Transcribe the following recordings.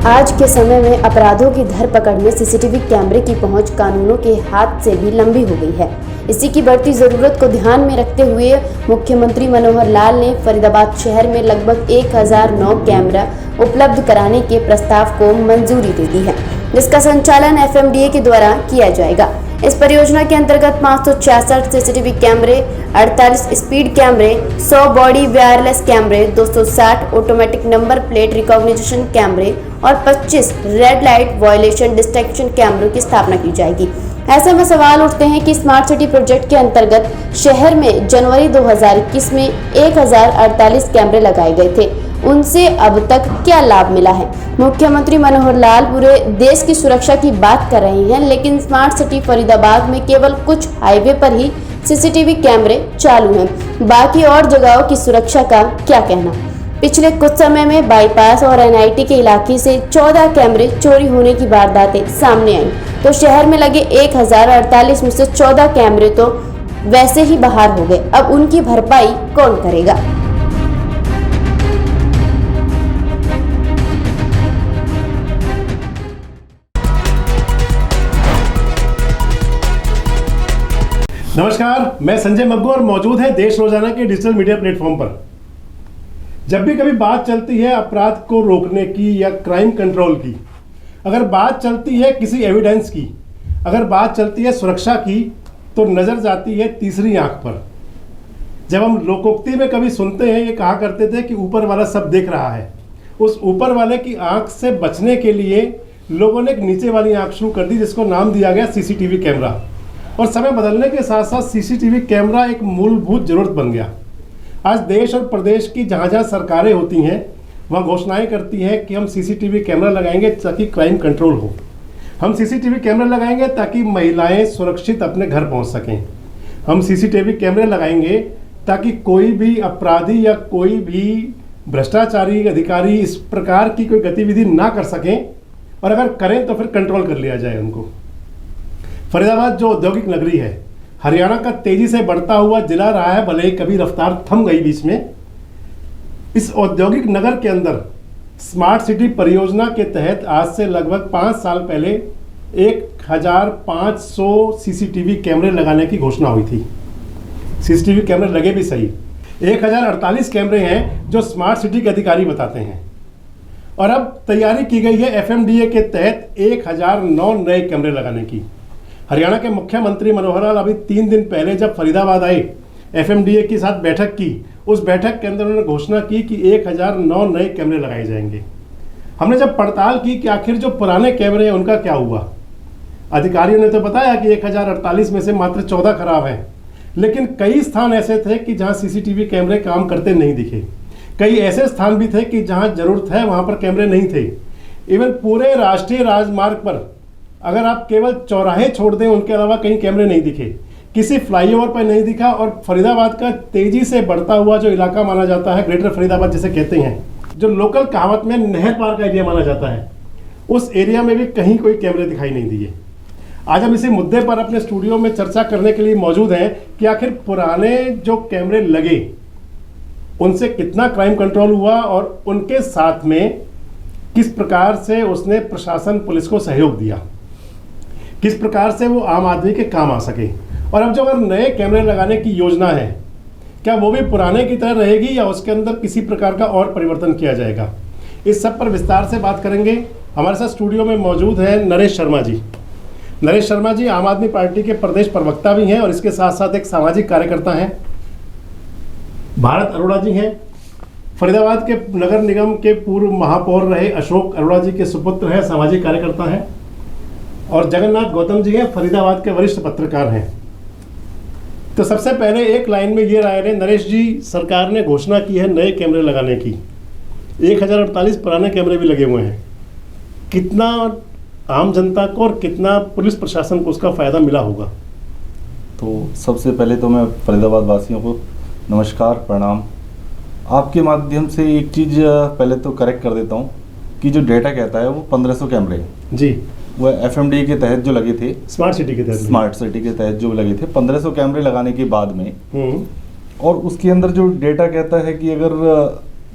आज के समय में अपराधों की धरपकड़ में सीसीटीवी कैमरे की पहुंच कानूनों के हाथ से भी लंबी हो गई है। इसी की बढ़ती जरूरत को ध्यान में रखते हुए मुख्यमंत्री मनोहर लाल ने फरीदाबाद शहर में लगभग 1009 कैमरा उपलब्ध कराने के प्रस्ताव को मंजूरी दे दी है, जिसका संचालन एफएमडीए के द्वारा किया जाएगा। इस परियोजना के अंतर्गत 566 सीसीटीवी कैमरे, 48 स्पीड कैमरे, 100 बॉडी वायरलेस कैमरे, 260 ऑटोमेटिक नंबर प्लेट रिकॉग्निशन कैमरे और 25 रेड लाइट वायलेशन डिटेक्शन कैमरों की स्थापना की जाएगी। ऐसे में सवाल उठते हैं कि स्मार्ट सिटी प्रोजेक्ट के अंतर्गत शहर में जनवरी 2021 में 1048 कैमरे लगाए गए थे, उनसे अब तक क्या लाभ मिला है? मुख्यमंत्री मनोहर लाल पूरे देश की सुरक्षा की बात कर रहे हैं, लेकिन स्मार्ट सिटी फरीदाबाद में केवल कुछ हाईवे पर ही सीसीटीवी कैमरे चालू हैं। बाकी और जगहों की सुरक्षा का क्या कहना? पिछले कुछ समय में बाईपास और एनआईटी के इलाके से 14 कैमरे चोरी होने की वारदातें सामने आई, तो शहर में लगे 1048 में से 14 कैमरे तो वैसे ही बाहर हो गए। अब उनकी भरपाई कौन करेगा? नमस्कार, मैं संजय मग्गू और मौजूद है देश रोजाना के डिजिटल मीडिया प्लेटफॉर्म पर। जब भी कभी बात चलती है अपराध को रोकने की या क्राइम कंट्रोल की, अगर बात चलती है किसी एविडेंस की, अगर बात चलती है सुरक्षा की, तो नजर जाती है तीसरी आंख पर। जब हम लोकोक्ति में कभी सुनते हैं, ये कहा करते थे कि ऊपर वाला सब देख रहा है, उस ऊपर वाले की आंख से बचने के लिए लोगों ने एक नीचे वाली आंख शुरू कर दी, जिसको नाम दिया गया सीसीटीवी कैमरा। और समय बदलने के साथ साथ सीसीटीवी कैमरा एक मूलभूत जरूरत बन गया। आज देश और प्रदेश की जहाँ जहाँ सरकारें होती हैं, वहाँ घोषणाएं करती हैं कि हम सीसीटीवी कैमरा लगाएंगे ताकि क्राइम कंट्रोल हो, हम सीसीटीवी कैमरा लगाएंगे ताकि महिलाएं सुरक्षित अपने घर पहुँच सकें, हम सीसीटीवी कैमरे लगाएंगे ताकि कोई भी अपराधी या कोई भी भ्रष्टाचारी अधिकारी इस प्रकार की कोई गतिविधि ना कर सकें, और अगर करें तो फिर कंट्रोल कर लिया जाए उनको। फरीदाबाद जो औद्योगिक नगरी है, हरियाणा का तेजी से बढ़ता हुआ जिला रहा है, भले ही कभी रफ्तार थम गई बीच में। इस औद्योगिक नगर के अंदर स्मार्ट सिटी परियोजना के तहत आज से लगभग 5 साल पहले 1500 सीसीटीवी कैमरे लगाने की घोषणा हुई थी। सीसीटीवी कैमरे लगे भी सही, 1048 कैमरे हैं जो स्मार्ट सिटी के अधिकारी बताते हैं। और अब तैयारी की गई है एफएमडीए के तहत 1009 नए कैमरे लगाने की। हरियाणा के मुख्यमंत्री मनोहर लाल अभी 3 दिन पहले जब फरीदाबाद आए, एफएमडीए के साथ बैठक की, उस बैठक के अंदर उन्होंने घोषणा की कि 1009 नए कैमरे लगाए जाएंगे। हमने जब पड़ताल की कि आखिर जो पुराने कैमरे हैं उनका क्या हुआ, अधिकारियों ने तो बताया कि 1048 में से मात्र 14 खराब हैं, लेकिन कई स्थान ऐसे थे कि जहां सीसीटीवी कैमरे काम करते नहीं दिखे। कई ऐसे स्थान भी थे कि जहां जरूरत है वहां पर कैमरे नहीं थे। इवन पूरे राष्ट्रीय राजमार्ग पर अगर आप केवल चौराहे छोड़ दें, उनके अलावा कहीं कैमरे नहीं दिखे, किसी फ्लाईओवर पर नहीं दिखा। और फरीदाबाद का तेजी से बढ़ता हुआ जो इलाका माना जाता है, ग्रेटर फरीदाबाद जिसे कहते हैं, जो लोकल कहावत में नहर पार का एरिया माना जाता है, उस एरिया में भी कहीं कोई कैमरे दिखाई नहीं दिए। आज हम इसी मुद्दे पर अपने स्टूडियो में चर्चा करने के लिए मौजूद हैं कि आखिर पुराने जो कैमरे लगे उनसे कितना क्राइम कंट्रोल हुआ और उनके साथ में किस प्रकार से उसने प्रशासन पुलिस को सहयोग दिया, किस प्रकार से वो आम आदमी के काम आ सके। और अब जो अगर नए कैमरे लगाने की योजना है, क्या वो भी पुराने की तरह रहेगी या उसके अंदर किसी प्रकार का और परिवर्तन किया जाएगा? इस सब पर विस्तार से बात करेंगे। हमारे साथ स्टूडियो में मौजूद है नरेश शर्मा जी। नरेश शर्मा जी आम आदमी पार्टी के प्रदेश प्रवक्ता भी हैं और इसके साथ साथ एक सामाजिक कार्यकर्ता हैं। भारत अरोड़ा जी हैं, फरीदाबाद के नगर निगम के पूर्व महापौर रहे अशोक अरोड़ा जी के सुपुत्र हैं, सामाजिक कार्यकर्ता हैं। और जगन्नाथ गौतम जी हैं, फरीदाबाद के वरिष्ठ पत्रकार हैं। तो सबसे पहले एक लाइन में ये राय है, नरेश जी, सरकार ने घोषणा की है नए कैमरे लगाने की, 1048 पुराने कैमरे भी लगे हुए हैं। कितना आम जनता को और कितना पुलिस प्रशासन को उसका फ़ायदा मिला होगा? तो सबसे पहले तो मैं फरीदाबाद वासियों को नमस्कार, प्रणाम। आपके माध्यम से एक चीज़ पहले तो करेक्ट कर देता हूँ कि जो डेटा कहता है वो 1500 कैमरे जी, वो एफएमडी के तहत जो लगे थे, स्मार्ट सिटी के तहत जो लगे थे 1500 कैमरे लगाने के बाद में। और उसके अंदर जो डेटा कहता है कि अगर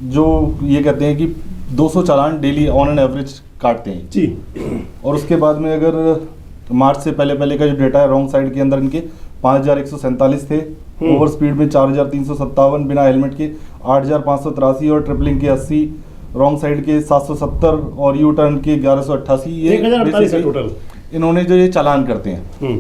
जो ये कहते हैं कि 200 चालान डेली ऑन एन एवरेज काटते हैं जी। और उसके बाद में अगर मार्च से पहले का जो डेटा है, रॉन्ग साइड के अंदर इनके 5147 थे, ओवर स्पीड में 4357, बिना हेलमेट के 8583 और ट्रिपलिंग के 80, रॉन्ग साइड के 770 और यू टर्न के 1188। ये 1048 है टोटल इन्होंने जो ये चालान करते हैं।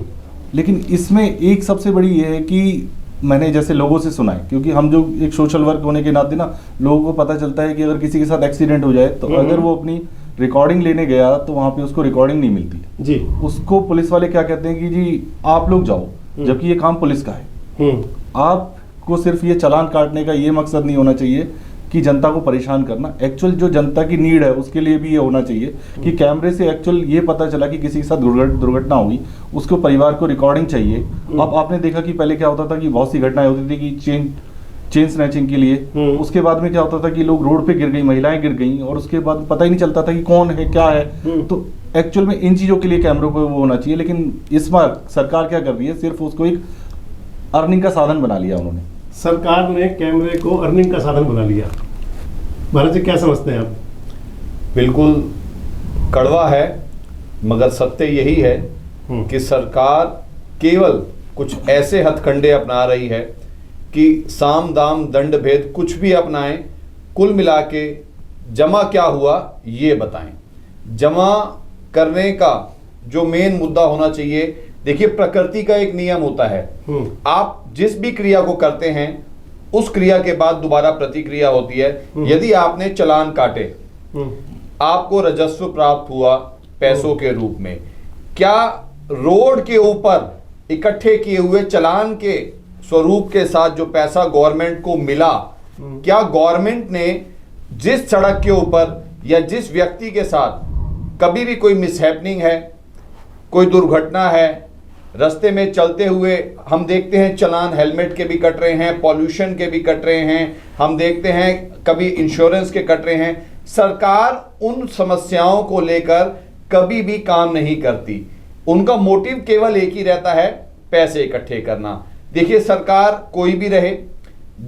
लेकिन इसमें एक सबसे बड़ी ये है कि मैंने जैसे लोगों से सुना है, क्योंकि हम जो एक सोशल वर्क होने के नाते ना, लोगों को पता चलता है कि अगर किसी के साथ एक्सीडेंट हो जाए तो अगर वो अपनी रिकॉर्डिंग लेने गया तो वहाँ पे उसको रिकॉर्डिंग नहीं मिलती जी। उसको पुलिस वाले क्या कहते हैं कि जी आप लोग जाओ, जबकि ये काम पुलिस का है। आपको सिर्फ ये चालान काटने का ये मकसद नहीं होना चाहिए कि जनता को परेशान करना। एक्चुअल जो जनता की नीड है उसके लिए भी ये होना चाहिए कि कैमरे से एक्चुअल ये पता चला कि किसी के साथ दुर्घटना हुई, उसको परिवार को रिकॉर्डिंग चाहिए। अब आपने देखा कि पहले क्या होता था कि बहुत सी घटनाएं होती थी कि चेन स्नैचिंग के लिए, उसके बाद में क्या होता था कि लोग रोड पे गिर गई, महिलाएं गिर गई और उसके बाद पता ही नहीं चलता था कि कौन है क्या है। तो एक्चुअल में इन चीजों के लिए कैमरों को वो होना चाहिए। लेकिन इस बार सरकार क्या कर रही है, सिर्फ उसको एक अर्निंग का साधन बना लिया उन्होंने। सरकार ने कैमरे को अर्निंग का साधन बना लिया। भारत जी क्या समझते हैं आप? बिल्कुल कड़वा है, मगर सत्य यही है कि सरकार केवल कुछ ऐसे हथकंडे अपना रही है कि साम दाम दंड भेद कुछ भी अपनाएं, कुल मिला के जमा क्या हुआ ये बताएं। जमा करने का जो मेन मुद्दा होना चाहिए, देखिए प्रकृति का एक नियम होता है, आप जिस भी क्रिया को करते हैं उस क्रिया के बाद दोबारा प्रतिक्रिया होती है। यदि आपने चालान काटे, आपको राजस्व प्राप्त हुआ पैसों के रूप में, क्या रोड के ऊपर इकट्ठे किए हुए चालान के स्वरूप के साथ जो पैसा गवर्नमेंट को मिला, क्या गवर्नमेंट ने जिस सड़क के ऊपर या जिस व्यक्ति के साथ कभी भी कोई मिसहैपनिंग है, कोई दुर्घटना है, रास्ते में चलते हुए हम देखते हैं चालान हेलमेट के भी कट रहे हैं, पॉल्यूशन के भी कट रहे हैं, हम देखते हैं कभी इंश्योरेंस के कट रहे हैं, सरकार उन समस्याओं को लेकर कभी भी काम नहीं करती। उनका मोटिव केवल एक ही रहता है, पैसे इकट्ठे करना। देखिए सरकार कोई भी रहे,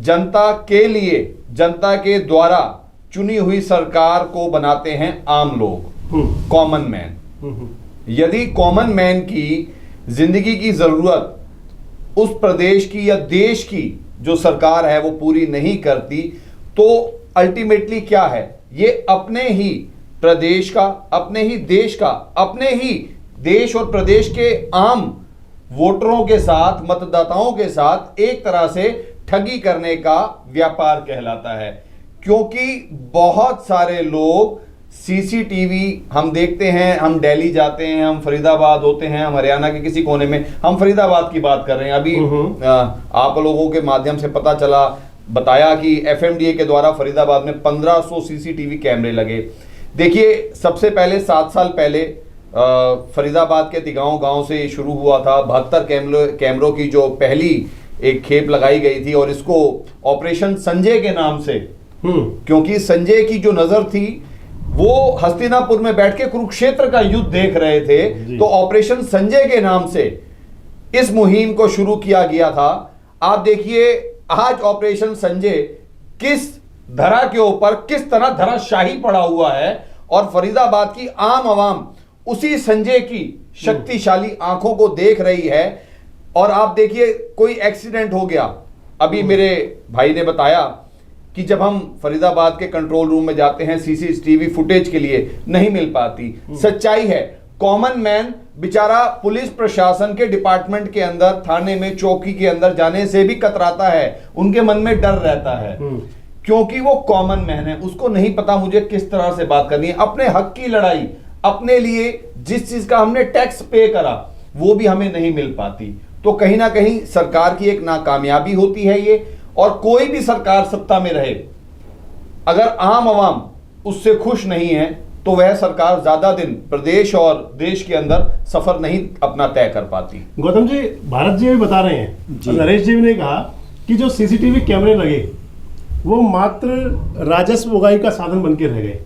जनता के लिए, जनता के द्वारा चुनी हुई सरकार को बनाते हैं आम लोग, कॉमन मैन। यदि कॉमन मैन की जिंदगी की जरूरत उस प्रदेश की या देश की जो सरकार है वो पूरी नहीं करती, तो अल्टीमेटली क्या है, ये अपने ही प्रदेश का, अपने ही देश का, अपने ही देश और प्रदेश के आम वोटरों के साथ, मतदाताओं के साथ एक तरह से ठगी करने का व्यापार कहलाता है। क्योंकि बहुत सारे लोग सीसीटीवी हम देखते हैं, हम दिल्ली जाते हैं, हम फरीदाबाद होते हैं, हम हरियाणा के किसी कोने में, हम फरीदाबाद की बात कर रहे हैं अभी, आप लोगों के माध्यम से पता चला, बताया कि एफएमडीए के द्वारा फरीदाबाद में 1500 सीसीटीवी कैमरे लगे। देखिए सबसे पहले 7 साल पहले फरीदाबाद के तिगांव गांव से शुरू हुआ था। 72 कैमरों की जो पहली एक खेप लगाई गई थी और इसको ऑपरेशन संजय के नाम से, क्योंकि संजय की जो नजर थी वो हस्तिनापुर में बैठ के कुरुक्षेत्र का युद्ध देख रहे थे, तो ऑपरेशन संजय के नाम से इस मुहिम को शुरू किया गया था। आप देखिए आज ऑपरेशन संजय किस धरा के ऊपर किस तरह धराशाही पड़ा हुआ है और फरीदाबाद की आम आवाम उसी संजय की शक्तिशाली आंखों को देख रही है। और आप देखिए कोई एक्सीडेंट हो गया, अभी मेरे भाई ने बताया कि जब हम फरीदाबाद के कंट्रोल रूम में जाते हैं सीसीटीवी फुटेज के लिए नहीं मिल पाती। सच्चाई है, कॉमन मैन बेचारा पुलिस प्रशासन के डिपार्टमेंट के अंदर, थाने में, चौकी के अंदर जाने से भी कतराता है, उनके मन में डर रहता है, क्योंकि वो कॉमन मैन है, उसको नहीं पता मुझे किस तरह से बात करनी है। अपने हक की लड़ाई, अपने लिए जिस चीज का हमने टैक्स पे करा वो भी हमें नहीं मिल पाती। तो कहीं ना कहीं सरकार की एक नाकामयाबी होती है ये। और कोई भी सरकार सत्ता में रहे, अगर आम आवाम उससे खुश नहीं है तो वह सरकार ज्यादा दिन प्रदेश और देश के अंदर सफर नहीं अपना तय कर पाती। गौतम जी, भारत जी भी बता रहे हैं, नरेश जी ने कहा कि जो सीसीटीवी कैमरे लगे वो मात्र राजस्व उगाही का साधन बन के रह गए।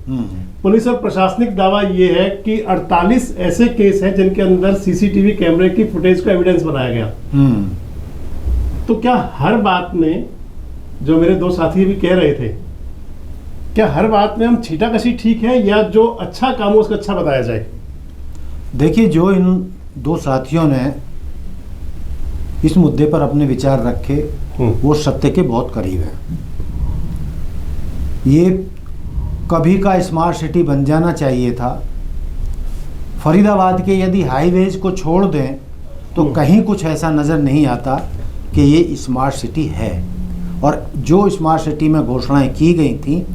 पुलिस और प्रशासनिक दावा ये है कि 48 ऐसे केस हैं जिनके अंदर सीसीटीवी कैमरे की फुटेज को एविडेंस बनाया गया। तो क्या हर बात में, जो मेरे दो साथी भी कह रहे थे क्या हर बात में हम छीटाकशी ठीक है या जो अच्छा काम हो उसको अच्छा बताया जाए? देखिए, जो इन दो साथियों ने इस मुद्दे पर अपने विचार रखे वो सत्य के बहुत करीब है। ये कभी का स्मार्ट सिटी बन जाना चाहिए था। फरीदाबाद के यदि हाईवेज को छोड़ दें तो कहीं कुछ ऐसा नज़र नहीं आता कि ये स्मार्ट सिटी है। और जो स्मार्ट सिटी में घोषणाएं की गई थी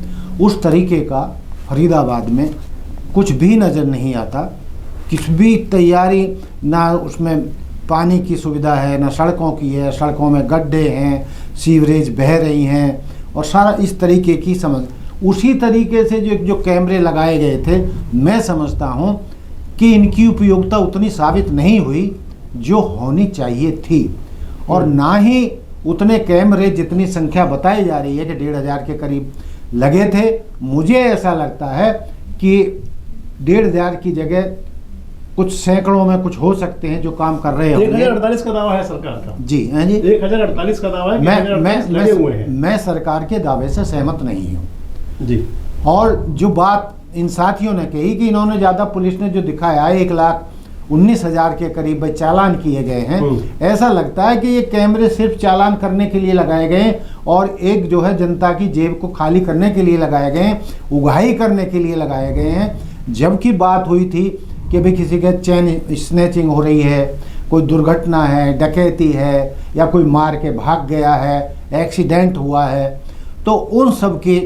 उस तरीके का फरीदाबाद में कुछ भी नज़र नहीं आता। किसी भी तैयारी, ना उसमें पानी की सुविधा है, ना सड़कों की है, सड़कों में गड्ढे हैं, सीवरेज बह रही हैं और सारा इस तरीके की समझ। उसी तरीके से जो कैमरे लगाए गए थे, मैं समझता हूँ कि इनकी उपयोगिता उतनी साबित नहीं हुई जो होनी चाहिए थी। और ना ही उतने कैमरे जितनी संख्या बताई जा रही है कि 1500 के करीब लगे थे। मुझे ऐसा लगता है कि 1500 की जगह कुछ सैकड़ों में कुछ हो सकते हैं जो काम कर रहे होंगे। 1048 का दावा है सरकार का। जी हाँ जी, 1048 का दावा है कि 1048 लगे हुए हैं। मैं सरकार के दावे से सहमत नहीं हूँ जी। और जो बात इन साथियों ने कही कि इन्होंने ज़्यादा, पुलिस ने जो दिखाया है 1,19,000 के करीब चालान किए गए हैं, ऐसा लगता है कि ये कैमरे सिर्फ चालान करने के लिए लगाए गए हैं और एक जो है जनता की जेब को खाली करने के लिए लगाए गए हैं, उगाही करने के लिए लगाए गए हैं। जबकि बात हुई थी कि भाई किसी के चेन स्नैचिंग हो रही है, कोई दुर्घटना है, डकैती है, या कोई मार के भाग गया है, एक्सीडेंट हुआ है, तो उन सब के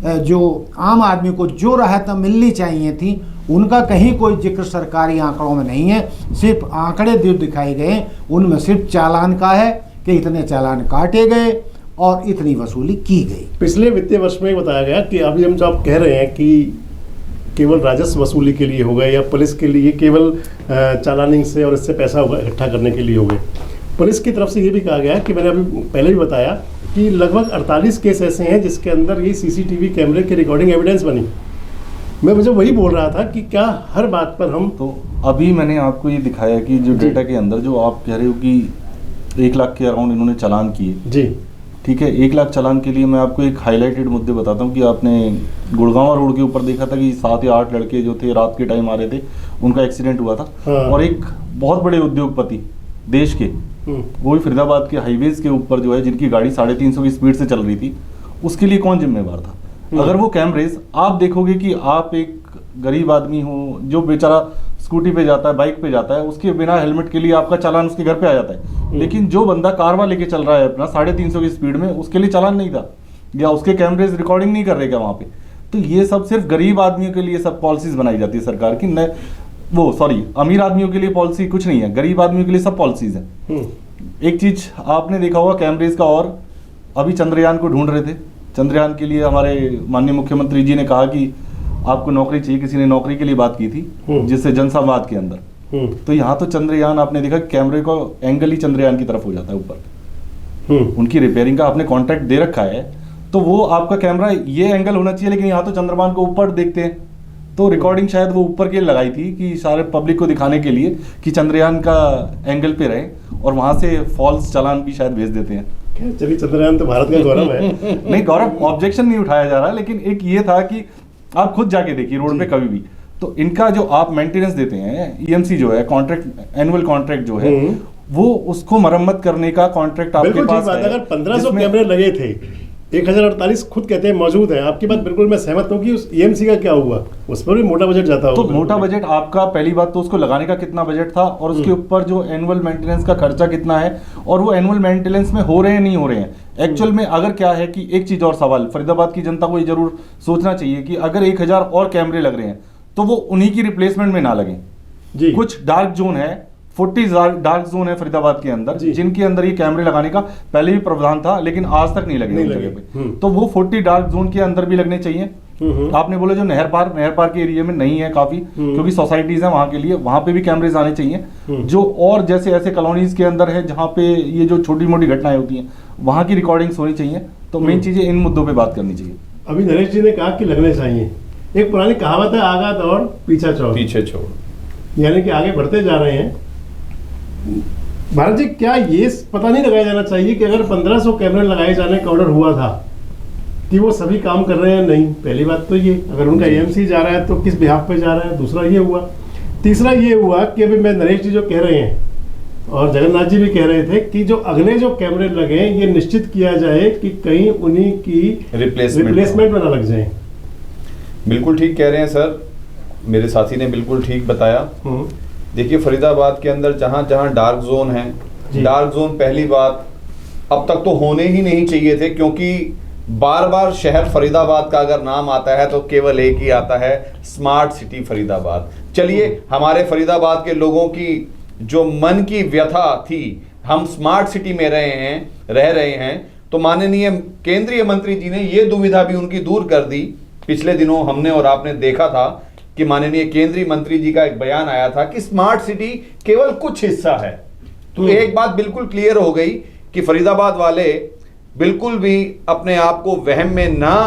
जो आम आदमी को जो राहत मिलनी चाहिए थी उनका कहीं कोई जिक्र सरकारी आंकड़ों में नहीं है। सिर्फ आंकड़े जो दिखाए गए उनमें सिर्फ चालान का है कि इतने चालान काटे गए और इतनी वसूली की गई। पिछले वित्तीय वर्ष में बताया गया कि अभी हम जो आप कह रहे हैं कि केवल राजस्व वसूली के लिए हो गए या पुलिस के लिए केवल चालानिंग से और इससे पैसा इकट्ठा करने के लिए हो गए। पुलिस की तरफ से ये भी कहा गया कि मैंने अभी पहले भी बताया कि लगभग 48 केस ऐसे हैं जिसके अंदर ये सीसीटीवी कैमरे की रिकॉर्डिंग एविडेंस बनी। मैं मुझे वही बोल रहा था कि क्या हर बात पर हम तो अभी मैंने आपको ये दिखाया कि जो डेटा के अंदर जो आप कह रहे हो कि 1 लाख के अराउंड इन्होंने चालान किए। जी ठीक है, 1 लाख चालान के लिए मैं आपको एक हाईलाइटेड मुद्दे बताता हूँ कि आपने गुड़गांव रोड के ऊपर देखा था कि 7 या 8 लड़के जो थे रात के टाइम आ रहे थे, उनका एक्सीडेंट हुआ था। हाँ। और एक बहुत बड़े उद्योगपति देश के, वो भी फरीदाबाद के हाईवेज के ऊपर जो है, जिनकी गाड़ी 350 की स्पीड से चल रही थी, उसके लिए कौन जिम्मेवार था? अगर वो कैमरेज आप देखोगे कि आप एक गरीब आदमी हो जो बेचारा स्कूटी पे जाता है, बाइक पे जाता है, उसके बिना हेलमेट के लिए आपका चालान उसके घर पे आ जाता है। लेकिन जो बंदा कारवा लेके चल रहा है अपना 350 की स्पीड में, उसके लिए चालान नहीं था, या उसके कैमरेज रिकॉर्डिंग नहीं कर रहे क्या वहाँ पे? तो ये सब सिर्फ गरीब आदमियों के लिए सब पॉलिसीज बनाई जाती है सरकार की। न वो सॉरी अमीर आदमियों के लिए पॉलिसी कुछ नहीं है, गरीब आदमियों के लिए सब पॉलिसीज है। एक चीज आपने देखा होगा कैमरेज का, और अभी चंद्रयान को ढूंढ रहे थे। चंद्रयान के लिए हमारे माननीय मुख्यमंत्री जी ने कहा कि आपको नौकरी चाहिए, किसी ने नौकरी के लिए बात की थी, जिससे जनसंवाद के अंदर। तो यहाँ तो चंद्रयान आपने देखा कैमरे का एंगल ही चंद्रयान की तरफ हो जाता है ऊपर। उनकी रिपेयरिंग का आपने कॉन्ट्रैक्ट दे रखा है, तो वो आपका कैमरा ये एंगल होना चाहिए, लेकिन यहाँ तो चंद्रमान को ऊपर देखते हैं। तो रिकॉर्डिंग शायद वो ऊपर के लिए लगाई थी कि सारे पब्लिक को दिखाने के लिए कि चंद्रयान का एंगल पे रहे, और वहां से फॉल्स चालान भी शायद भेज देते हैं। चलिए, चंद्रयान तो भारत का गौरव है। नहीं गौरव, ऑब्जेक्शन नहीं उठाया जा रहा, लेकिन एक ये था कि आप खुद जाके देखिए रोड पे कभी भी, तो इनका जो आप मेंटेनेंस देते हैं, ईएमसी जो है कॉन्ट्रैक्ट, एनुअल कॉन्ट्रैक्ट जो है, वो उसको मरम्मत करने का कॉन्ट्रैक्ट आपके पास है। अगर 1500 कैमरे लगे थे, 1048 खुद कहते हैं मौजूद है, आपकी बात बिल्कुल मैं सहमत हूँ कि उस ईएमसी का क्या हुआ, उस पर भी मोटा बजट जाता होगा। तो मोटा बजट आपका, पहली बात तो उसको लगाने का कितना बजट था, और उसके ऊपर जो एनुअल मेंटेनेंस का खर्चा कितना है, और वो एनुअल मेंटेनेंस में हो रहे हैं नहीं हो रहे हैं एक्चुअल में। अगर क्या है कि एक चीज और सवाल फरीदाबाद की जनता को ये जरूर सोचना चाहिए कि अगर 1000 और कैमरे लग रहे हैं तो वो उन्हीं की रिप्लेसमेंट में ना लगे जी। कुछ डार्क जोन है, 40 डार्क जोन है फरीदाबाद के अंदर, जिनके अंदर ये कैमरे लगाने का पहले भी प्रावधान था, लेकिन आज तक नहीं लगे उस जगह पे। तो वो 40 डार्क जोन के अंदर भी लगने चाहिए। आपने बोला जो नहर पार के एरिया में नहीं है काफी, क्योंकि सोसाइटीज है वहां के लिए, वहां पे भी कैमरेज आने चाहिए। जो और जैसे ऐसे कॉलोनीज के अंदर है जहाँ पे ये जो छोटी मोटी घटनाएं होती हैं, वहां की रिकॉर्डिंग्स होनी चाहिए। तो मेन चीजें इन मुद्दों पे बात करनी चाहिए। अभी नरेश जी ने कहा कि लगने चाहिए। एक पुरानी कहावत है, आगा दौड़ पीछे छोड़, यानी कि आगे बढ़ते जा रहे हैं। भारत जी, क्या ये पता नहीं लगाया जाना चाहिए कि अगर 1500 कैमरे लगाए जाने का ऑर्डर हुआ था, कि वो सभी काम कर रहे हैं नहीं। पहली बात तो ये, अगर उनका एएमसी जा रहा है तो किस बिहाफ पे जा रहा है। दूसरा ये हुआ, तीसरा ये हुआ कि अभी मैं नरेश जी जो कह रहे हैं और जगन्नाथ जी भी कह रहे थे कि जो अगले जो कैमरे लगे ये निश्चित किया जाए कि कहीं उन्हीं की रिप्लेसमेंट में ना लग जाए। बिल्कुल ठीक कह रहे हैं सर, मेरे साथी ने बिल्कुल ठीक बताया। देखिए फरीदाबाद के अंदर जहां जहां डार्क जोन है, डार्क जोन पहली बात अब तक तो होने ही नहीं चाहिए थे, क्योंकि बार बार शहर फरीदाबाद का अगर नाम आता है तो केवल एक ही आता है, स्मार्ट सिटी फरीदाबाद। चलिए हमारे फरीदाबाद के लोगों की जो मन की व्यथा थी, हम स्मार्ट सिटी में रह रहे हैं, तो माननीय केंद्रीय मंत्री जी ने ये दुविधा भी उनकी दूर कर दी। पिछले दिनों हमने और आपने देखा था कि माननीय केंद्रीय मंत्री जी का एक बयान आया था कि स्मार्ट सिटी केवल कुछ हिस्सा है। तो एक बात बिल्कुल क्लियर हो गई कि फरीदाबाद वाले बिल्कुल भी अपने आप को वहम में ना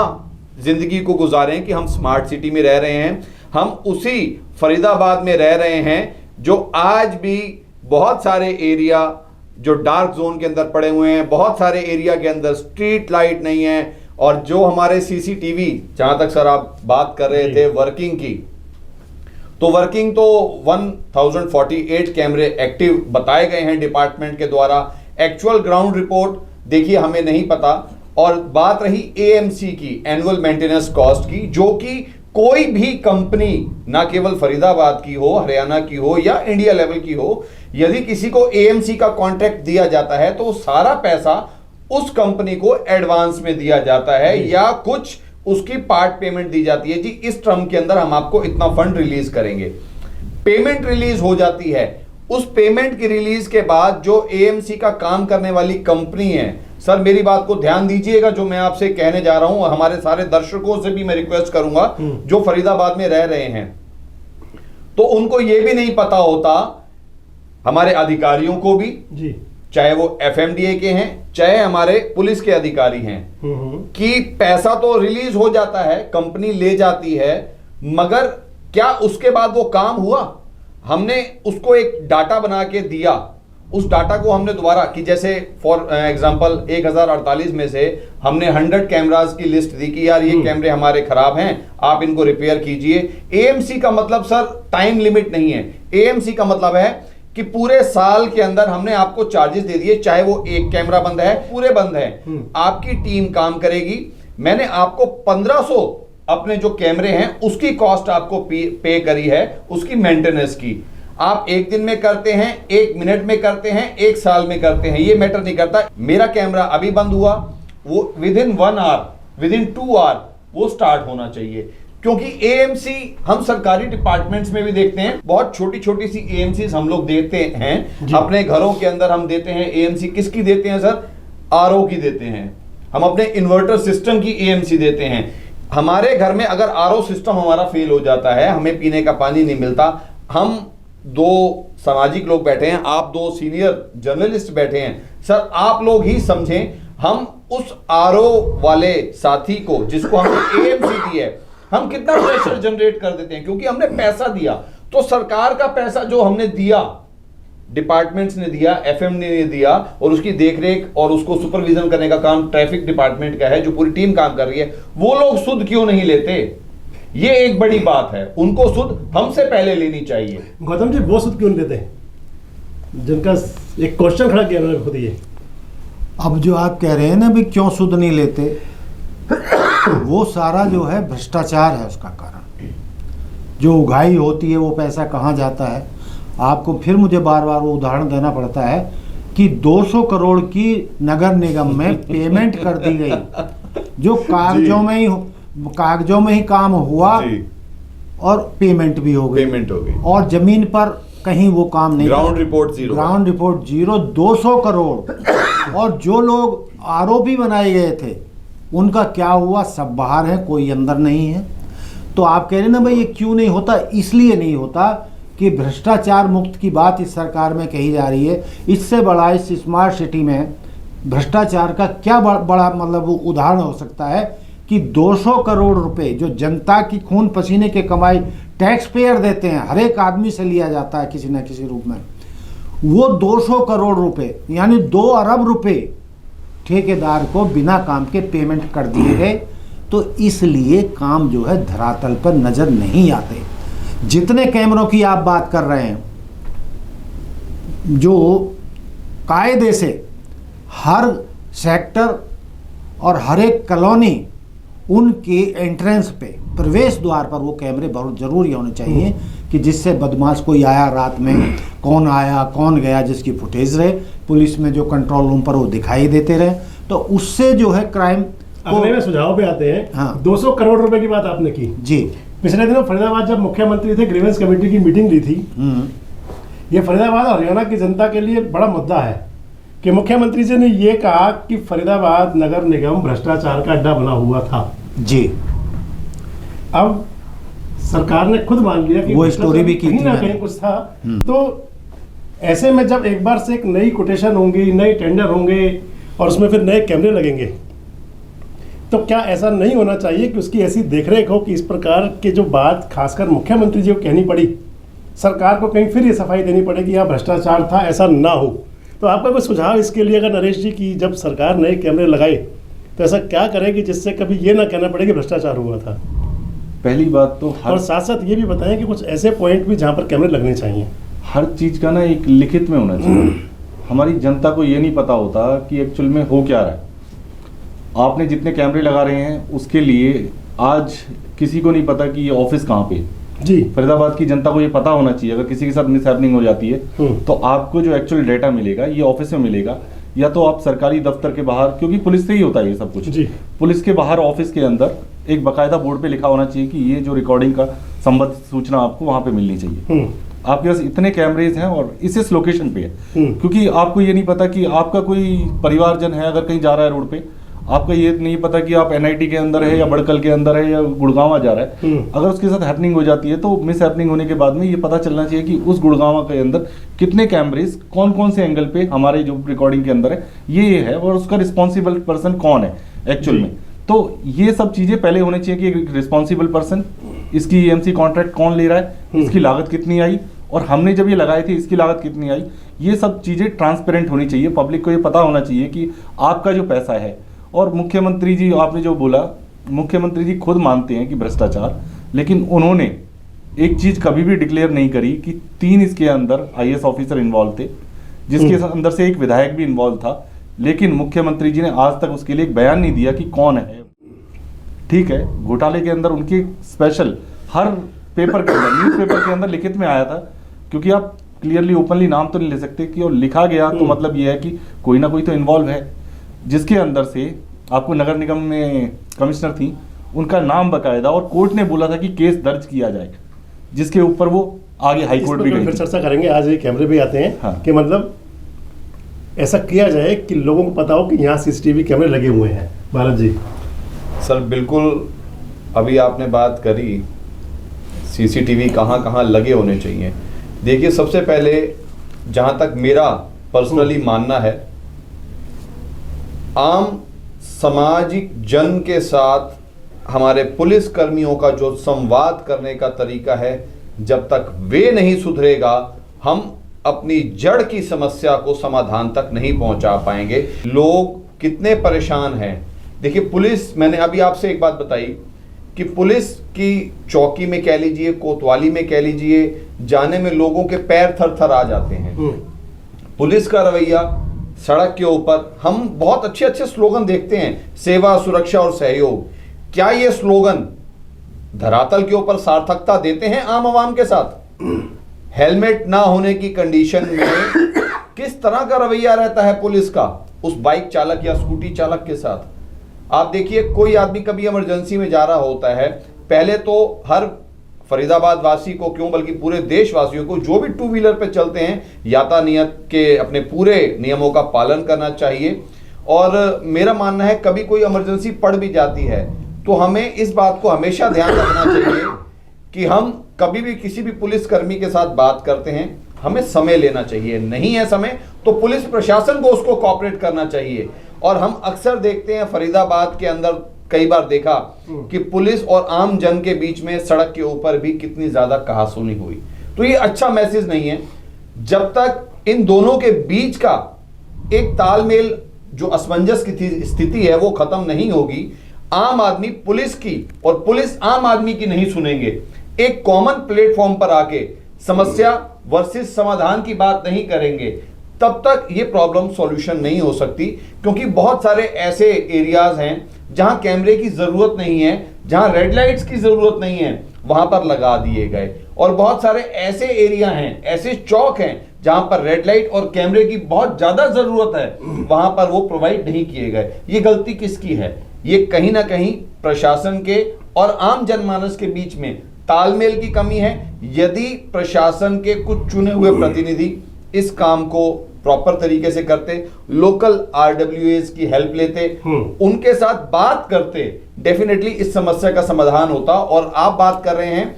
जिंदगी को गुजारें कि हम स्मार्ट सिटी में रह रहे हैं। हम उसी फरीदाबाद में रह रहे हैं जो आज भी बहुत सारे एरिया जो डार्क जोन के अंदर पड़े हुए हैं, बहुत सारे एरिया के अंदर स्ट्रीट लाइट नहीं है, और जो हमारे सीसीटीवी, जहां तक सर आप बात कर रहे थे वर्किंग की, तो वर्किंग तो 1048 कैमरे एक्टिव बताए गए हैं डिपार्टमेंट के द्वारा। एक्चुअल ग्राउंड रिपोर्ट देखिए हमें नहीं पता। और बात रही एएमसी की, एनुअल मेंटेनेंस कॉस्ट की, जो कि कोई भी कंपनी ना केवल फरीदाबाद की हो, हरियाणा की हो या इंडिया लेवल की हो, यदि किसी को एएमसी का कॉन्ट्रैक्ट दिया जाता है तो सारा पैसा उस कंपनी को एडवांस में दिया जाता है या कुछ उसकी पार्ट पेमेंट दी जाती है। जी इस टर्म के अंदर हम आपको इतना फंड रिलीज करेंगे, पेमेंट रिलीज हो जाती है। उस पेमेंट की रिलीज के बाद जो एएमसी का काम करने वाली कंपनी है, सर मेरी बात को ध्यान दीजिएगा जो मैं आपसे कहने जा रहा हूं, हमारे सारे दर्शकों से भी मैं रिक्वेस्ट करूंगा जो फरीदाबाद में रह रहे हैं, तो उनको यह भी नहीं पता होता, हमारे अधिकारियों को भी जी, चाहे वो एफएमडीए के हैं चाहे हमारे पुलिस के अधिकारी हैं, कि पैसा तो रिलीज हो जाता है, कंपनी ले जाती है, मगर क्या उसके बाद वो काम हुआ? हमने उसको एक डाटा बना के दिया, उस डाटा को हमने दोबारा कि जैसे फॉर एग्जांपल 1048 में से हमने 100 कैमरास की लिस्ट दी कि यार ये कैमरे हमारे खराब हैं, आप इनको रिपेयर कीजिए। एएमसी का मतलब सर टाइम लिमिट नहीं है, एएमसी का मतलब है कि पूरे साल के अंदर हमने आपको चार्जेस दे दिए, चाहे वो एक कैमरा बंद है, पूरे बंद है, आपकी टीम काम करेगी। मैंने आपको 1500 अपने जो कैमरे हैं उसकी कॉस्ट आपको पे करी है, उसकी मेंटेनेंस की। आप एक दिन में करते हैं, एक मिनट में करते हैं, एक साल में करते हैं, ये मैटर नहीं करता। मेरा कैमरा अभी बंद हुआ, वो विदिन 1 आवर, विदिन 2 आवर वो स्टार्ट होना चाहिए, क्योंकि एएमसी हम सरकारी डिपार्टमेंट्स में भी देखते हैं, बहुत छोटी छोटी सी एएमसी हम लोग देते हैं अपने घरों के अंदर। हम देते हैं एएमसी, किसकी देते हैं सर? आरओ की देते हैं, हम अपने इन्वर्टर सिस्टम की एएमसी देते हैं। हमारे घर में अगर आरओ सिस्टम हमारा फेल हो जाता है, हमें पीने का पानी नहीं मिलता, हम 2 सामाजिक लोग बैठे हैं, आप 2 सीनियर जर्नलिस्ट बैठे हैं, सर आप लोग ही समझें, हम उस आरओ वाले साथी को जिसको हमने एएमसी दी है, हम कितना प्रेशर जनरेट कर देते हैं, क्योंकि हमने पैसा दिया। तो सरकार का पैसा जो हमने दिया, डिपार्टमेंट्स ने दिया, एफएमडी ने दिया, और उसकी देखरेख और उसको सुपरविजन करने का काम ट्रैफिक डिपार्टमेंट का है, जो पूरी टीम काम कर रही है, वो लोग सुध क्यों नहीं लेते? ये एक बड़ी बात है, उनको सुध हमसे पहले लेनी चाहिए। गौतम जी वो सुध क्यों नहीं देते, जिनका एक क्वेश्चन खड़ा किया मैंने खुद ये। अब जो आप कह रहे हैं ना भी क्यों सुध नहीं लेते, वो सारा जो है भ्रष्टाचार है उसका कारण। जो उगाही होती है वो पैसा कहाँ जाता है, आपको फिर मुझे बार बार वो उदाहरण देना पड़ता है कि 200 करोड़ की नगर निगम में पेमेंट कर दी गई, जो कागजों में ही काम हुआ और पेमेंट भी हो गई, और जमीन पर कहीं वो काम नहीं, ग्राउंड रिपोर्ट जीरो, 200 करोड़। और जो लोग आरोपी बनाए गए थे उनका क्या हुआ? सब बाहर है, कोई अंदर नहीं है। तो आप कह रहे हैं ना भाई ये क्यों नहीं होता? इसलिए नहीं होता कि भ्रष्टाचार मुक्त की बात इस सरकार में कही जा रही है। इससे बड़ा इस स्मार्ट सिटी में भ्रष्टाचार का क्या बड़ा मतलब उदाहरण हो सकता है कि 200 करोड़ रुपए जो जनता की खून पसीने के कमाई टैक्स पेयर देते हैं, हर एक आदमी से लिया जाता है किसी न किसी रूप में, वो 200 करोड़ रुपए यानी 2 अरब रुपए ठेकेदार को बिना काम के पेमेंट कर दिए गए, तो इसलिए काम जो है धरातल पर नजर नहीं आते। जितने कैमरों की आप बात कर रहे हैं, जो कायदे से हर सेक्टर और हर एक कॉलोनी उनके एंट्रेंस पे, प्रवेश द्वार पर वो कैमरे बहुत ज़रूरी होने चाहिए कि जिससे बदमाश कोई आया रात में, कौन आया कौन गया, जिसकी फुटेज रहे, पुलिस में जो कंट्रोल रूम पर वो दिखाई देते रहे, तो उससे जो है क्राइम अगले में सुझाव पे आते हैं। हाँ। 200 करोड़ रुपए की बात आपने की जी। पिछले दिनों फरीदाबाद जब मुख्यमंत्री थे, ग्रीवेंस कमेटी की मीटिंग ली थी। ये फरीदाबाद और हरियाणा की जनता के लिए बड़ा मुद्दा है कि मुख्यमंत्री जी ने ये कहा कि फरीदाबाद नगर निगम भ्रष्टाचार का अड्डा बना हुआ था जी। अब सरकार ने खुद मान लिया कि वो स्टोरी भी की कहीं थी ना मैंने। कहीं कुछ था। तो ऐसे में जब एक बार से एक नई कोटेशन होंगी, नए टेंडर होंगे और उसमें फिर नए कैमरे लगेंगे, तो क्या ऐसा नहीं होना चाहिए कि उसकी ऐसी देखरेख हो कि इस प्रकार की जो बात खासकर मुख्यमंत्री जी को कहनी पड़ी, सरकार को कहीं फिर ये सफाई देनी पड़े कि यहाँ भ्रष्टाचार था, ऐसा ना हो। तो आपका कोई सुझाव इसके लिए अगर नरेश जी की जब सरकार नए कैमरे लगाए तो ऐसा क्या करेगी जिससे कभी ये ना कहना पड़े कि भ्रष्टाचार हुआ था? पहली बात तो और साथ साथ ये भी बताएं कि कुछ ऐसे पॉइंट भी जहाँ पर कैमरे लगने चाहिए। हर चीज़ का ना एक लिखित में होना चाहिए। हमारी जनता को ये नहीं पता होता कि एक्चुअल में हो क्या रहा है। आपने जितने कैमरे लगा रहे हैं उसके लिए आज किसी को नहीं पता कि ये ऑफिस कहाँ पे है। जी। फरीदाबाद की जनता को ये पता होना चाहिए, अगर किसी के साथ मिस हैपनिंग हो जाती है तो आपको जो एक्चुअल डेटा मिलेगा ये ऑफिस में मिलेगा, या तो आप सरकारी दफ्तर के बाहर, क्योंकि पुलिस से ही होता है ये सब कुछ। जी। पुलिस के बाहर ऑफिस के अंदर एक बकायदा बोर्ड पे लिखा होना चाहिए कि ये जो रिकॉर्डिंग का संबंधित सूचना आपको वहां पे मिलनी चाहिए। आपके पास इतने कैमरेज हैं और इस लोकेशन पे है, क्योंकि आपको ये नहीं पता कि आपका कोई परिवारजन है अगर कहीं जा रहा है रोड पे, आपको ये नहीं पता कि आप एनआईटी के अंदर है या बड़कल के अंदर है या गुड़गांव जा रहा है। अगर उसके साथ हैपनिंग हो जाती है तो मिस हैपनिंग होने के बाद में ये पता चलना चाहिए कि उस गुड़गांव के अंदर कितने कैमरेज कौन कौन से एंगल पे हमारे जो रिकॉर्डिंग के अंदर है ये है, और उसका रिस्पॉन्सिबल पर्सन कौन है एक्चुअल में। तो ये सब चीजें पहले होनी चाहिए कि रिस्पॉन्सिबल पर्सन, इसकी ईएमसी कॉन्ट्रैक्ट कौन ले रहा है, इसकी लागत कितनी आई, और हमने जब ये लगाए थे इसकी लागत कितनी आई। ये सब चीजें ट्रांसपेरेंट होनी चाहिए, पब्लिक को ये पता होना चाहिए कि आपका जो पैसा है। और मुख्यमंत्री जी, आपने जो बोला, मुख्यमंत्री जी खुद मानते हैं कि भ्रष्टाचार, लेकिन उन्होंने एक चीज कभी भी डिक्लेयर नहीं करी कि 3 इसके अंदर आईएएस ऑफिसर इन्वॉल्व थे, जिसके अंदर से एक विधायक भी इन्वॉल्व था, लेकिन मुख्यमंत्री जी ने आज तक उसके लिए एक बयान नहीं दिया कि कौन है। ठीक है, घोटाले के अंदर उनकी स्पेशल हर पेपर के अंदर, न्यूज पेपर के अंदर लिखित में आया था, क्योंकि आप क्लियरली ओपनली नाम तो नहीं ले सकते कि, और लिखा गया तो मतलब ये है कि कोई ना कोई तो इन्वॉल्व है, जिसके अंदर से आपको नगर निगम में कमिश्नर थी, उनका नाम बकायदा, और कोर्ट ने बोला था कि केस दर्ज किया जाए, जिसके ऊपर वो आगे हाई कोर्ट भी गई। फिर चर्चा करेंगे, आज ये कैमरे भी आते हैं। हाँ। कि मतलब ऐसा किया जाए कि लोगों को पता हो कि यहाँ सीसीटीवी कैमरे लगे हुए हैं। भारत जी। सर बिल्कुल, अभी आपने बात करी सीसीटीवी कहाँ कहाँ लगे होने चाहिए। देखिए, सबसे पहले जहाँ तक मेरा पर्सनली मानना है, आम सामाजिक जन के साथ हमारे पुलिस कर्मियों का जो संवाद करने का तरीका है, जब तक वे नहीं सुधरेगा हम अपनी जड़ की समस्या को समाधान तक नहीं पहुंचा पाएंगे। लोग कितने परेशान हैं। देखिए पुलिस, मैंने अभी आपसे एक बात बताई कि पुलिस की चौकी में कह लीजिए, कोतवाली में कह लीजिए, जाने में लोगों के पैर थर थर आ जाते हैं। पुलिस का रवैया, सड़क के ऊपर हम बहुत अच्छे अच्छे स्लोगन देखते हैं, सेवा, सुरक्षा और सहयोग। क्या ये स्लोगन धरातल के ऊपर सार्थकता देते हैं आम आवाम के साथ? हेलमेट ना होने की कंडीशन में किस तरह का रवैया रहता है पुलिस का उस बाइक चालक या स्कूटी चालक के साथ? आप देखिए, कोई आदमी कभी इमरजेंसी में जा रहा होता है, पहले तो हर फरीदाबाद वासी को क्यों बल्कि पूरे देशवासियों को, जो भी 2 व्हीलर पे चलते हैं, यातायात के अपने पूरे नियमों का पालन करना चाहिए। और मेरा मानना है कभी कोई इमरजेंसी पड़ भी जाती है तो हमें इस बात को हमेशा ध्यान रखना चाहिए कि हम कभी भी किसी भी पुलिसकर्मी के साथ बात करते हैं, हमें समय लेना चाहिए। नहीं है समय तो पुलिस प्रशासन को उसको कोऑपरेट करना चाहिए। और हम अक्सर देखते हैं फरीदाबाद के अंदर, कई बार देखा कि पुलिस और आम जन के बीच में सड़क के ऊपर भी कितनी ज्यादा कहासुनी हुई। तो ये अच्छा मैसेज नहीं है। जब तक इन दोनों के बीच का एक तालमेल, जो असमंजस की स्थिति है, वो खत्म नहीं होगी, आम आदमी पुलिस की और पुलिस आम आदमी की नहीं सुनेंगे, एक कॉमन प्लेटफॉर्म पर आके समस्या वर्सेस समाधान की बात नहीं करेंगे, तब तक ये प्रॉब्लम सॉल्यूशन नहीं हो सकती। क्योंकि बहुत सारे ऐसे एरियाज हैं जहां कैमरे की जरूरत नहीं है, जहां रेड लाइट्स की जरूरत नहीं है, वहां पर लगा दिए गए। और बहुत सारे ऐसे एरिया हैं, ऐसे चौक हैं जहां पर रेड लाइट और कैमरे की बहुत ज्यादा जरूरत है, वहां पर वो प्रोवाइड नहीं किए गए। ये गलती किसकी है? ये कहीं ना कहीं प्रशासन के और आम जनमानस के बीच में तालमेल की कमी है। यदि प्रशासन के कुछ चुने हुए प्रतिनिधि इस काम को प्रॉपर तरीके से करते, लोकल आरडब्ल्यूएस की हेल्प लेते, उनके साथ बात करते, डेफिनेटली इस समस्या का समाधान होता। और आप बात कर रहे हैं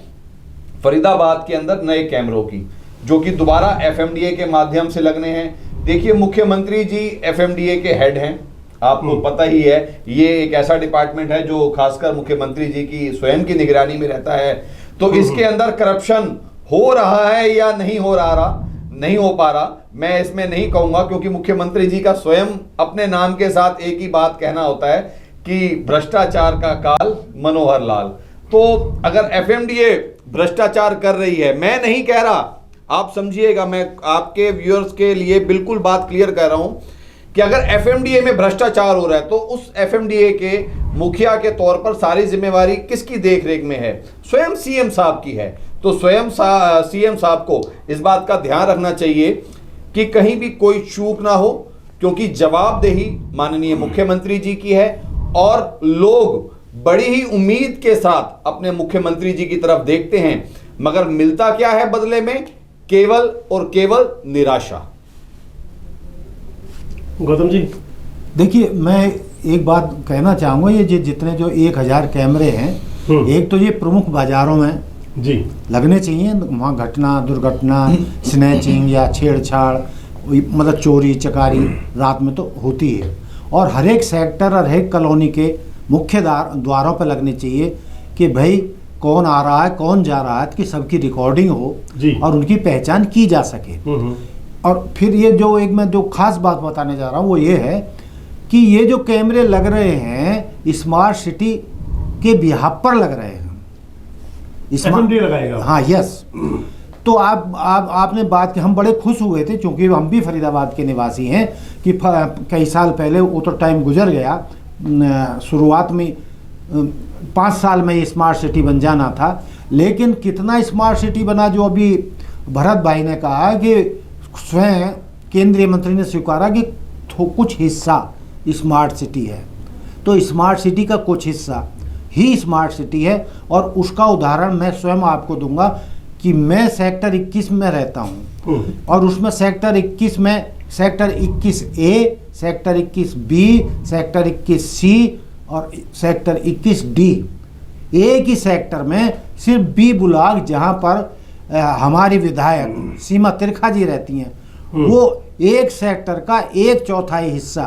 फरीदाबाद के अंदर नए कैमरों की, जो कि दोबारा एफएमडीए के माध्यम से लगने हैं। देखिए, मुख्यमंत्री जी एफएमडीए के हेड हैं, आपको पता ही है। ये एक ऐसा डिपार्टमेंट है जो खासकर मुख्यमंत्री जी की स्वयं की निगरानी में रहता है। तो इसके अंदर करप्शन हो रहा है या नहीं हो पा रहा, मैं इसमें नहीं कहूंगा, क्योंकि मुख्यमंत्री जी का स्वयं अपने नाम के साथ एक ही बात कहना होता है कि भ्रष्टाचार का काल मनोहर लाल। तो अगर एफएमडीए भ्रष्टाचार कर रही है, मैं नहीं कह रहा, आप समझिएगा, मैं आपके व्यूअर्स के लिए बिल्कुल बात क्लियर कर रहा हूं कि अगर एफएमडीए में भ्रष्टाचार हो रहा है तो उस एफएमडीए के मुखिया के तौर पर सारी जिम्मेवारी किसकी देखरेख में है? स्वयं सीएम साहब की है। तो स्वयं सीएम साहब को इस बात का ध्यान रखना चाहिए कि कहीं भी कोई चूक ना हो, क्योंकि जवाबदेही माननीय मुख्यमंत्री जी की है और लोग बड़ी ही उम्मीद के साथ अपने मुख्यमंत्री जी की तरफ देखते हैं, मगर मिलता क्या है बदले में? केवल और केवल निराशा। गौतम जी, देखिए, मैं एक बात कहना चाहूँगा, ये जितने जो 1000 कैमरे हैं, एक तो ये प्रमुख बाजारों में जी लगने चाहिए। वहाँ घटना, दुर्घटना, स्नैचिंग या छेड़छाड़, मतलब चोरी चकारी रात में तो होती है। और हर एक सेक्टर और हर एक कॉलोनी के मुख्य द्वारों पर लगने चाहिए कि भाई कौन आ रहा है, कौन जा रहा है, कि सबकी रिकॉर्डिंग हो और उनकी पहचान की जा सके। और फिर ये जो एक मैं जो खास बात बताने जा रहा हूँ वो ये है कि ये जो कैमरे लग रहे हैं स्मार्ट सिटी के बिहाफ पर लग रहे हैं। एफएमडीए लगाएगा। हाँ, यस। तो आपने बात की, हम बड़े खुश हुए थे क्योंकि हम भी फरीदाबाद के निवासी हैं कि कई साल पहले वो तो टाइम गुजर गया, शुरुआत में 5 साल में ये स्मार्ट सिटी बन जाना था। लेकिन कितना स्मार्ट सिटी बना, जो अभी भरत भाई ने कहा कि स्वयं केंद्रीय मंत्री ने स्वीकारा कि कुछ हिस्सा स्मार्ट सिटी है। तो स्मार्ट सिटी का कुछ हिस्सा ही स्मार्ट सिटी है। और उसका उदाहरण मैं स्वयं आपको दूंगा कि मैं सेक्टर 21 में रहता हूं और उसमें सेक्टर 21 में sector 21A, sector 21B, sector 21C और सेक्टर 21D, एक ही सेक्टर में सिर्फ B ब्लॉक, जहां पर हमारी विधायक सीमा तिरखा जी रहती हैं, वो एक सेक्टर का 1/4 हिस्सा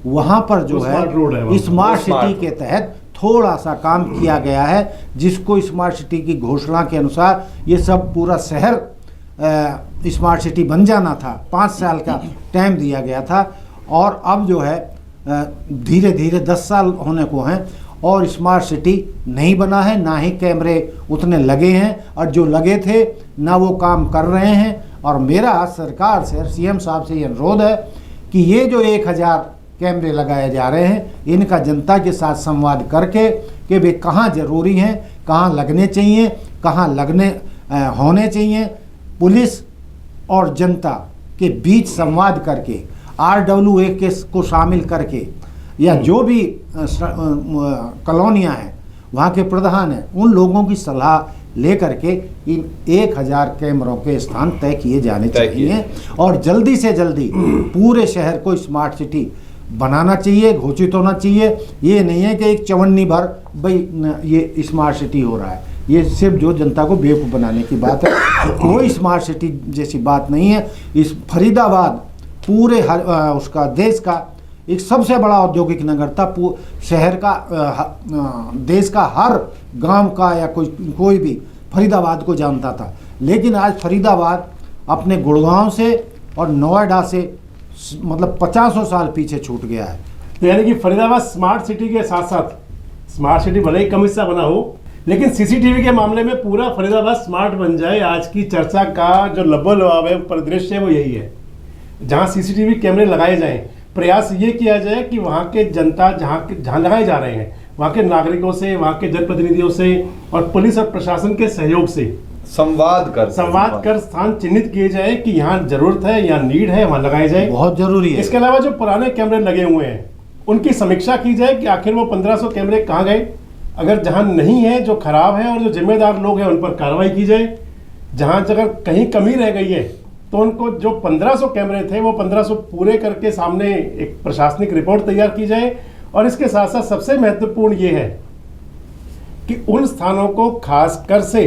वहां पर जो है स्मार्ट सिटी के तहत थोड़ा सा काम किया गया है, जिसको स्मार्ट सिटी की घोषणा के अनुसार ये सब पूरा शहर स्मार्ट सिटी बन जाना था। 5 साल का टाइम दिया गया था और अब जो है धीरे धीरे 10 साल होने को हैं और स्मार्ट सिटी नहीं बना है, ना ही कैमरे उतने लगे हैं, और जो लगे थे ना वो काम कर रहे हैं। और मेरा सरकार से, सीएम साहब से ये अनुरोध है कि ये जो 1000 कैमरे लगाए जा रहे हैं, इनका जनता के साथ संवाद करके कि वे कहाँ ज़रूरी हैं, कहाँ लगने चाहिए, कहाँ होने चाहिए, पुलिस और जनता के बीच संवाद करके, RWA को शामिल करके, या जो भी कॉलोनियाँ हैं वहाँ के प्रधान हैं, उन लोगों की सलाह लेकर के इन 1000 कैमरों के स्थान तय किए जाने चाहिए और जल्दी से जल्दी पूरे शहर को स्मार्ट सिटी बनाना चाहिए, घोषित होना चाहिए। ये नहीं है कि एक चवन्नी भर भाई ये स्मार्ट सिटी हो रहा है, ये सिर्फ जो जनता को बेवकूफ़ बनाने की बात है। कोई स्मार्ट सिटी जैसी बात नहीं है। इस फरीदाबाद पूरे उसका देश का एक सबसे बड़ा औद्योगिक नगर था। शहर का देश का हर गांव का या कोई भी फरीदाबाद को जानता था। लेकिन आज फरीदाबाद अपने गुड़गांव से और नोएडा से मतलब 50 साल पीछे छूट गया है। तो यानी कि फरीदाबाद स्मार्ट सिटी के साथ साथ स्मार्ट सिटी भले ही कम हिस्सा बना हो, लेकिन सीसीटीवी के मामले में पूरा फरीदाबाद स्मार्ट बन जाए। आज की चर्चा का जो लबोलबाब है, परिदृश्य है, वो यही है। जहां सीसीटीवी कैमरे लगाए जाएं, प्रयास ये किया जाए कि वहां के जनता जहां लगाए जा रहे हैं, वहां के नागरिकों से, वहां के जनप्रतिनिधियों से और पुलिस और प्रशासन के सहयोग से संवाद कर स्थान चिन्हित किए जाए कि यहाँ जरूरत है, यहाँ नीड है, वहां लगाए जाए। बहुत जरूरी है। इसके अलावा जो पुराने कैमरे लगे हुए हैं उनकी समीक्षा की जाए कि आखिर वो 1500 कैमरे कहाँ गए। अगर जहां नहीं है, जो खराब है और जो जिम्मेदार लोग हैं उन पर कार्रवाई की जाए। जहां अगर कहीं कमी रह गई है तो उनको जो 1500 कैमरे थे वो 1500 पूरे करके सामने एक प्रशासनिक रिपोर्ट तैयार की जाए। और इसके साथ साथ सबसे महत्वपूर्ण ये है कि उन स्थानों को खासकर से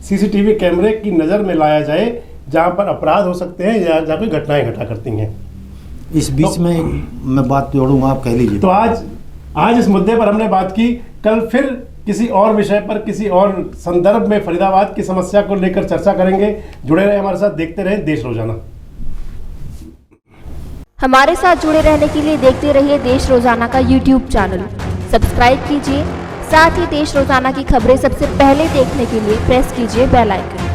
सीसीटीवी कैमरे की नज़र में लाया जाए जहां पर अपराध हो सकते हैं या जहां कोई घटनाएं घटा करती हैं। इस बीच में मैं बात जोड़ूंगा, आप कह लीजिए। तो आज इस मुद्दे पर हमने बात की। कल फिर किसी और विषय पर, किसी और संदर्भ में फरीदाबाद की समस्या को लेकर चर्चा करेंगे। जुड़े रहे हमारे साथ, देखते रहें देश रोजाना। हमारे साथ जुड़े रहने के लिए देखते रहिए देश रोजाना का YouTube चैनल सब्सक्राइब कीजिए। साथ ही देश रोजाना की खबरें सबसे पहले देखने के लिए प्रेस कीजिए बेल आइकन।